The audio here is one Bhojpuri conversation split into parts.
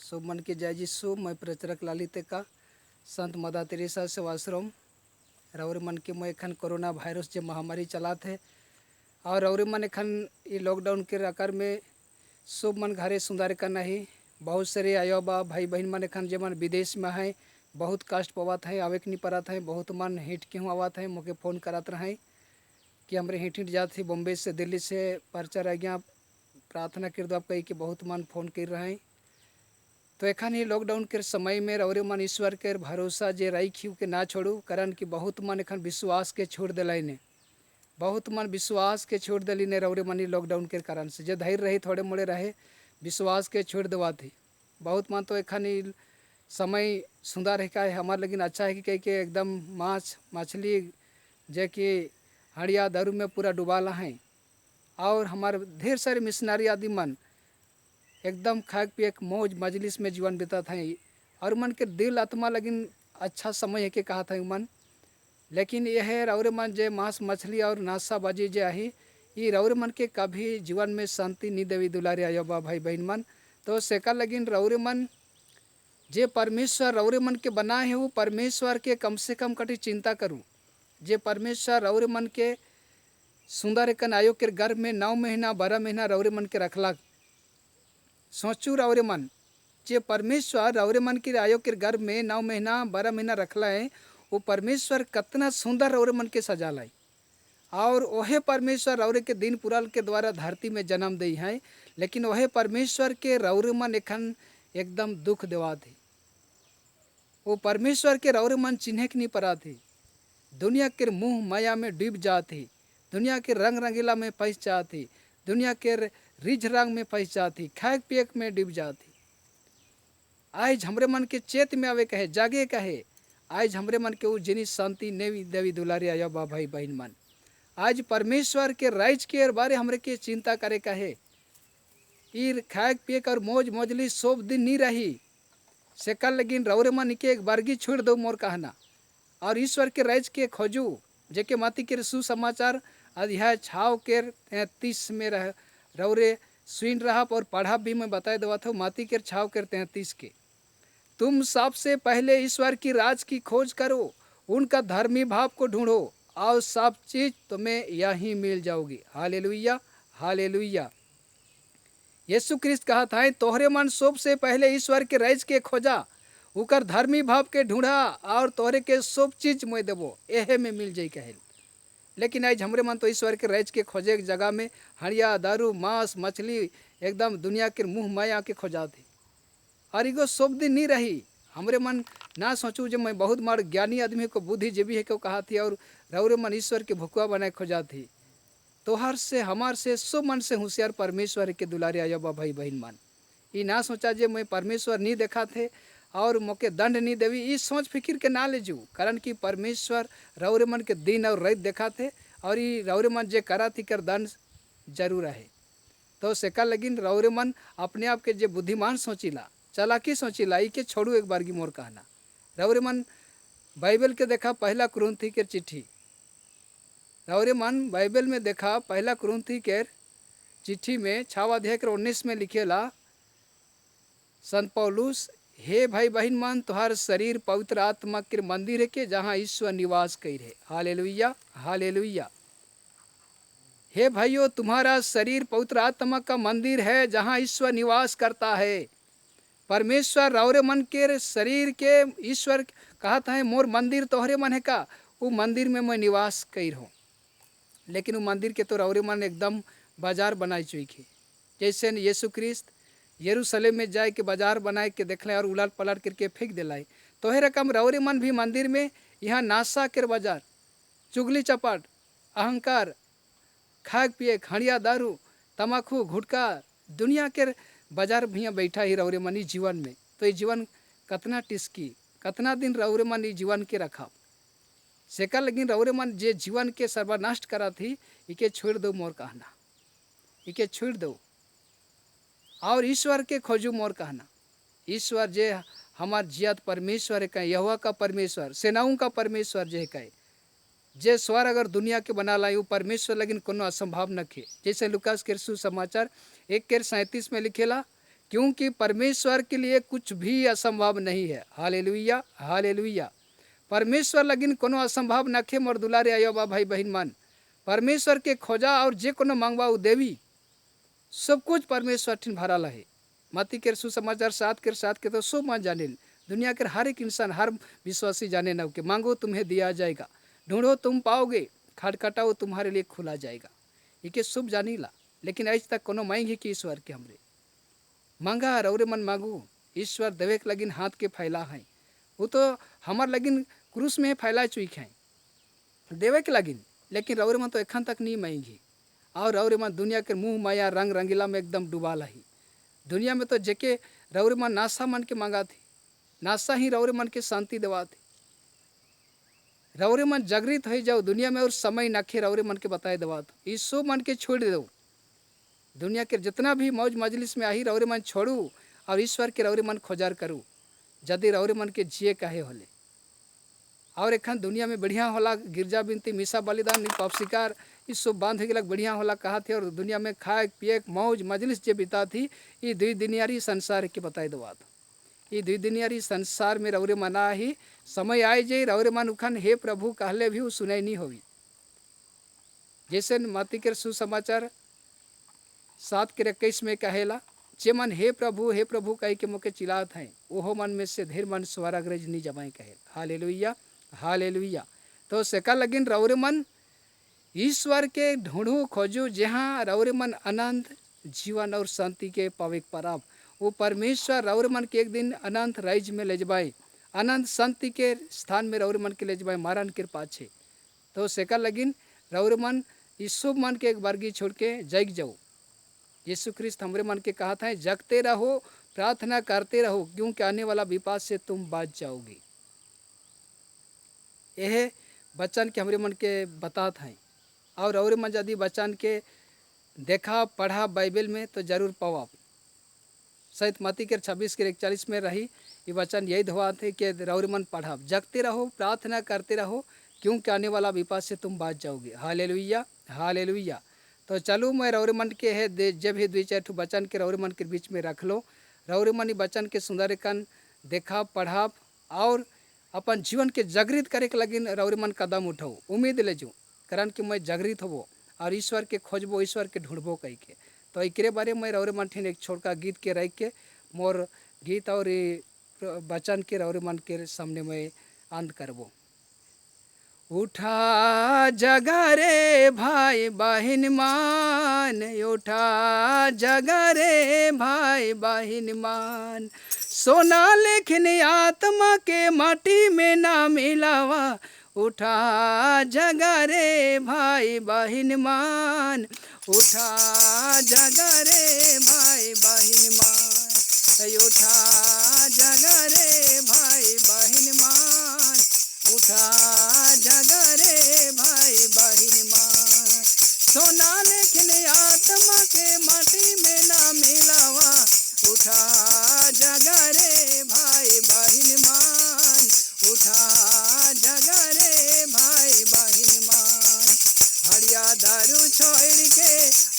शुभ मन के जय यीशु। मैं प्रचारक लालिते का संत मदा तेरेसा सेवाश्रम और मन के मैं एखन कोरोना वायरस जो महामारी चलात है और मन एखन ये लॉकडाउन के आकार में शुभ मन घरे सुंदर करना ही बहुत सारे आयो बा भाई बहन मन एखन जे मन विदेश में है बहुत कष्ट पवात है आवे के नहीं पड़त है। बहुत मन हिट क्यों आवात है मोके फ़ोन करत रहे कि हमरे हिट जात ही बॉम्बे से दिल्ली से प्रचार आज्ञा प्रार्थना कर दो कही कि बहुत मन फ़ोन कर रहे हैं। तो एखन ही लॉकडाउन के समय में और मन ईश्वर के भरोसा जे रखी के ना छोड़ू कारण कि बहुत मन एखन विश्वास के छोड़ दिलाई ने बहुत मन विश्वास के छोड़ दिली ने रौरे मन लॉकडाउन के कारण से जो धैर्य रही थोड़े मोड़े रहे विश्वास के छोड़ देवा थी। बहुत मन तो एखन ही समय सुंदर है का है हमारे लेकिन अच्छा है कि कह के एकदम माछ मछली जे कि हड़िया दारू में पूरा डुबाला है और हमारे ढेर सारे मिशनरी आदि मन एकदम खाक पिए मौज मजलिस में जीवन बिता था और मन के दिल आत्मा लेकिन अच्छा समय है के कहा था मन। लेकिन यह है रौरे मन जे मांस मछली और नाशाबाजी जे आई ये रौरे मन के कभी जीवन में शांति नहीं देवी दुलारे आयो बा भाई बहन मन। तो सेका लगिन रौरे मन जे परमेश्वर रौरे मन के बना है वो परमेश्वर के कम से कम कटी चिंता करूँ जे परमेश्वर रौरे मन के सुंदर कन आयो के गर्भ में 9 महीना 12 महीना रौरे मन के रखला सोचू रौरे मन जे परमेश्वर रौरे मन के आयो के गर्भ में 9 महीना 12 महीना रखला है वो परमेश्वर कितना सुंदर रौरे मन के सजालाई और वह परमेश्वर रौरे के दिन पुराल के द्वारा धरती में जन्म दी है। लेकिन वह परमेश्वर के रौरे मन एखन एकदम दुख देवा थी वो परमेश्वर के रौरे मन चिन्ह नहीं पड़ा थी दुनिया के मुँह माया में डूब जाती दुनिया के रंग रंगीला में फंस जाती दुनिया के रिझ रंग में फंस जाती खाक पियक में डूब जाती। आज हमरे मन के चेत में आवे कहे जागे कहे आज हमरे मन के वो जिनिस शांति नेवी देवी दुलारी आया बा भाई बहन मन आज परमेश्वर के राइज के बारे हमरे के चिंता करे कहे ईर खाक पियक और मौज मौजली सब दिन नहीं रही सेकल लेकिन रौरे मन के एक बारगी छोड़ दो मोर कहना और ईश्वर के राइज के खोजू जेके माती के सुसमाचार अध्याय 6 के 33 में रह रौरे सुन रहा और पढ़ा भी मैं बताए देवा था माती के 6 के 33 के तुम सबसे पहले ईश्वर की राज की खोज करो उनका धर्मी भाव को ढूंढो और सब चीज तुम्हें यहीं मिल जाओगी। Hallelujah hallelujah. यीशु ख्रिस्त कहा था तोहरे मन सबसे पहले ईश्वर के राज के खोजा उकर धर्मी भाव के ढूंढा और तोहरे के सब चीज मैं देवो एहे में मिल जाई कहे। लेकिन आज हमरे मन तो ईश्वर के राज के खोजे के जगह में हड़िया दारू मांस मछली एकदम दुनिया के मुँह माया के खोजा थी और इगो सब दिन नहीं रही। हमरे मन ना सोचूँ जब मैं बहुत मार ज्ञानी आदमी को बुद्धिजीवी है क्यों कहा थी और रौरे मन ईश्वर के भुकुआ बनाए खोजा थी तोहर से हमार से सब मन से होशियार परमेश्वर के दुलारे आया बा भाई बहन मन ये ना सोचा जे मैं परमेश्वर नहीं देखा थे और मोके दंड नहीं देवी ये सोच फिक्र के ना ले जू कारण कि परमेश्वर रौरे मन के दिन और रात देखा थे और ये रौरे मन जे करा थी कर दंड जरूर है। तो सेका लगिन रौरे मन अपने आप के जे बुद्धिमान सोचिला चालाकी सोचिला ई के छोड़ू एक बार की मोर कहना रौरे मन बाइबल के देखा पहला कुरिन्थी के चिट्ठी रौरे मन बाइबल में देखा पहला कुरिन्थी के चिट्ठी में 6 अध्याय के 19 में लिखेला संत पौलुस हे भाई बहन मन तुहार शरीर पवित्र आत्मा के मंदिर है के जहाँ ईश्वर निवास कर है। Hallelujah hallelujah. हे भाइयों तुम्हारा शरीर पवित्र आत्मा का मंदिर है जहाँ ईश्वर निवास करता है। परमेश्वर रौरे मन के शरीर के ईश्वर कहता है मोर मंदिर तोहरे मन है का वो मंदिर में मैं निवास कर हूँ। लेकिन वो मंदिर के तो रौरे मन एकदम बाजार बनाई चुकी जैसे यीशु ख्रिस्त यरूशलेम में जाए के बाजार बनाए के देखले और उलट पलट करके फेंक दिलाई तो हे रकम रौरे मन भी मंदिर में यहाँ नाशा के बाजार चुगली चपाट अहंकार खाक पिए खड़िया दारू तमाकू गुटखा दुनिया के बाजार भी बैठा ही रौरे मन जीवन में। तो ये जीवन कतना टिस्की कतना दिन रौरे मन जीवन के रखा सेका लेकिन रौरे मन जे जीवन के सर्वनाश करा थी इके छोड़ दो मोर कहना इके छोड़ दो और ईश्वर के खोजू मोर कहना। ईश्वर जे हमार जियात परमेश्वर है कहे यहोवा का परमेश्वर सेनाओं का परमेश्वर जे कहे जे स्वर अगर दुनिया के बना लाई वो परमेश्वर लेकिन कोनो असंभव न खे। जैसे लुकास के सुसमाचार 1 के 37 में लिखेला क्योंकि परमेश्वर के लिए कुछ भी असंभव नहीं है। Hallelujah, hallelujah. परमेश्वर लगिन कोनो असंभव नखे मोर दुलारे आयो बा भाई बहन मान। परमेश्वर के खोजा और जे कोनो मांगवा उ देवी, सब कुछ परमेश्वर ठिन भरल है। मती के सुसमाचार 7 के तो सब मान जाने, दुनिया के हर एक इंसान, हर विश्वासी जाने न कि मांगो तुम्हें दिया जाएगा, ढूंढो तुम पाओगे, खटखटाओ तुम्हारे लिए खुला जाएगा। ये शुभ जानी ला, लेकिन आज तक कोनो मांग है कि ईश्वर के हमरे मांगा रौरे मन मांगू। ईश्वर देवे के लगिन हाथ के फैला है, वो तो हमार लगिन क्रूस में फैला चुक है देवे के लगिन, लेकिन रौरे मन तो एखन तक नहीं मांगी। और रौरे मन दुनिया के मुँह माया रंग रंगीला में एकदम डुबाल है। दुनिया में तो जेके रौरे मन नासा मन के मांगा थी, नासा ही रौरे मन के शांति देवा थी। रौरे मन जागृत हो जाओ दुनिया में और समय नखे रौरे मन के बताए देवा तो ईसो मन के छोड़ दो। दुनिया के जितना भी मौज मजलिस में आई रौरे मन छोड़ू और ईश्वर के रौरे मन खोजार करूँ, जदि रौरे मन के जिए कहे होले। और एखन दुनिया में बढ़िया होला गिरजा बिनती मिसा बलिदान पाप शिकार ये सब बांध के लग बढ़िया होला कहा थे। और दुनिया में खाए पिए मौज मजलिस जे बिता थी, ये 2 दुनियारी संसार के बताए दो बात। ये 2 दुनियारी संसार में रौरे मना ही समय आए जे रौरे मन उखन हे प्रभु कहले भी सुनाई नहीं होगी। जैसे मती के सुसमाचार 7:21 में कहेला, जे मन हे प्रभु कह के मुके चिल्लात हैं, ओहो मन में से ढेर मन स्वराग्रज नहीं जमाए कहे। Hallelujah, hallelujah. तो सेका लगिन रौरे मन ईश्वर के ढूंढू खोजू, जहाँ रौरे मन अनंत जीवन और शांति के पविक पराब। वो परमेश्वर रौरे मन के एक दिन अनंत राज्य में ले जबाए, अनंत शांति के स्थान में रौरे मन के ले जबाए मारन के पाछे। तो सेका लगिन रौरे मन ईसु मन के एक बारगी छोड़ के जग जाओ। यीशु ख्रिस्त हमरे मन के कहा था, जगते रहो, प्रार्थना करते रहो, क्योंकि आने वाला विपद से तुम बच जाओगे। यह बच्चन के हमरे मन के बतात हैं। और मन यदि बच्चन के देखा पढ़ा बाइबल में तो जरूर पाओ। शायद मती के 26:41 में रही ये वचन यही धोआ थे कि रौरे मन पढ़ा, जगते रहो, प्रार्थना करते रहो, क्योंकि आने वाला विपद से तुम बच जाओगे। Hallelujah, hallelujah. तो चलो मैं रौरे मन के है जब ही 2-4 बचन के रौरे मन के बीच में रख लो। रौरे मन बचन के सुंदर कन देखा पढ़ा और अपन जीवन के जागृत करे के लगिन रौरे मन कदम उठाओ, उम्मीद ले जो, कारण कि मैं जागृत होबो और ईश्वर के खोजबो, ईश्वर के ढूंढबो कह के। तो एकरे बारे में रौरे मन ठिन एक छोटका गीत के रख के मोर गीत और बचन के रौरे मन के सामने में अंत करबो। उठा जगा रे भाई बहन मान, उठा जगा रे भाई बहन मान, सोना लेखन आत्मा के माटी में ना मिलावा। उठा जगा रे भाई बहन मान, उठा जगा रे भाई बहन मान, उठा जगा रे भाई बहन मान, उठा जगा रे भाई बहन मान, सोना लेखन आत्मा के माटी में ना मिलावा। उठा जगा रे भाई बहन मान, उठा जगा रे भाई बहन मान, हरिया दारू छोड़ के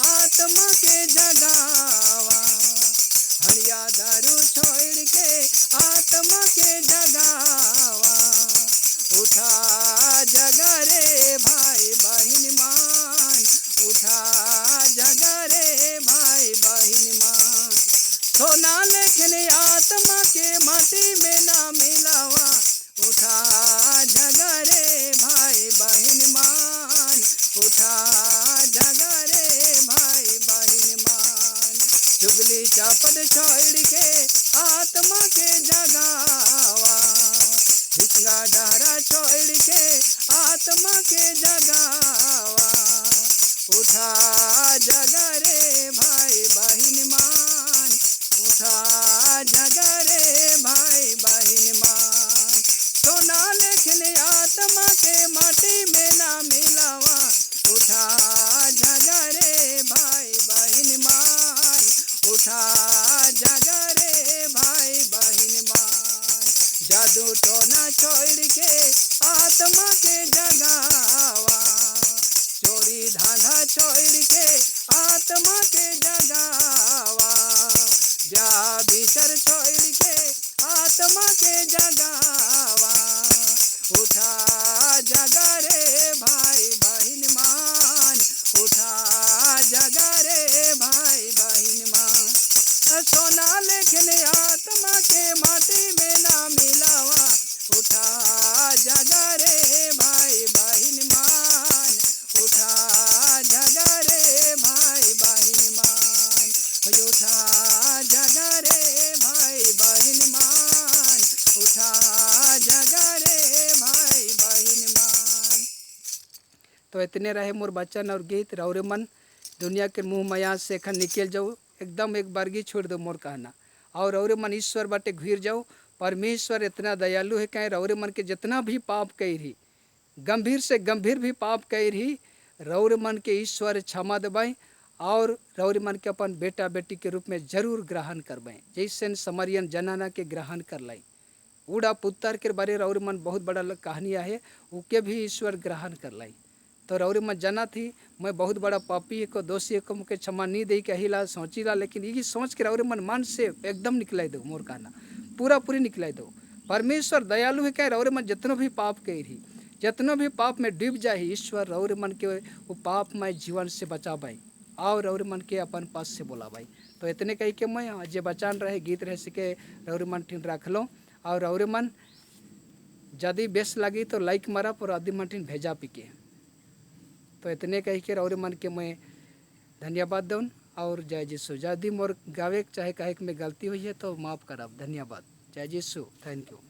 आत्मा के जगावा, हरिया दारू छोड़ के आत्मा के जगावा। उठा जगा रे भाई बहन मान, उठा जगा रे भाई बहन मान, सोना लेखन आत्मा के माटी में ना मिलावा। उठा जगा रे भाई बहन मान, उठा जगा रे भाई बहन मान, चुगली चापट छोड़ के आत्मा के जगावा, हिचगा डहरा छोड़ के आत्मा के जगावा। उठा जगा रे भाई बहन मान, उठा जगा रे भाई बहन मान, सोना लेखन आत्मा के माटी में ना मिलावा। उठा जगा रे भाई बहन मान, उठा जगा रे भाई बहन मान, जादू टोना छोड़ के आत्मा के जगावा, चोरी धांधा छोड़ के आत्मा के जगावा। जा फिकर छोड़ के आत्मा के जगावा, उठा जगा रे भाई बहन मान, उठा जगा रे भाई बहन मान। सोना लेकिन आत्मा के माटी में ना मिलावा, उठा जगा रे भाई बहन मान, उठा जगा रे भाई बहन मान, उठा जगा रे भाई बहन मान, उठा जगा रे भाई बहन मान। तो इतने रहे मोर वचन और गीत। रौरे मन दुनिया के मुँह माया से खन निकल जाओ, एकदम एक बारगी छोड़ दो मोर कहना। और रौरे मन ईश्वर बाटे घिर जाओ। परमेश्वर इतना दयालु है, कहीं रौरे मन के जितना भी पाप कही रही, गंभीर से गंभीर भी पाप कही रही, रौरे मन के ईश्वर क्षमा दबाएँ और रौरे मन के अपन बेटा बेटी के रूप में जरूर ग्रहण करवाएँ, जैसे समरियन जनाना के ग्रहण कर लाई। उड़ा पुत्र के बारे रौरे मन बहुत बड़ा कहानियाँ है, उके भी ईश्वर ग्रहण कर लाई। तो रौरे मन जाना थी मैं बहुत बड़ा पापी को दोषी को मुझे क्षमा नहीं दे के हिला सोचीला, लेकिन ये सोच के रौरे मन से एकदम निकलाई दो मोर कहना, पूरा पूरी निकलाई दो। परमेश्वर दयालु है, कह रौरे मन जितनो भी पाप कही रही, जितनो भी पाप में डूब जाए, ईश्वर रौरे मन के वो पाप में जीवन से बचा पाई और रौरे मन के अपन पास से बोला भाई। तो इतने कही के मैं जे बचान रहे गीत रहे सके रौरे मन ठीन रख लो। और रौरे मन यदि बेस लगी तो लाइक मारा पर आदि मन ठीन भेजा पिके। तो इतने कही के रौरे मन के मैं धन्यवाद दूँ और जय यीशु। यदि मोर गावे चाहे कहे में गलती हुई है तो माफ़ करब। धन्यवाद। जय यीशु। Thank you.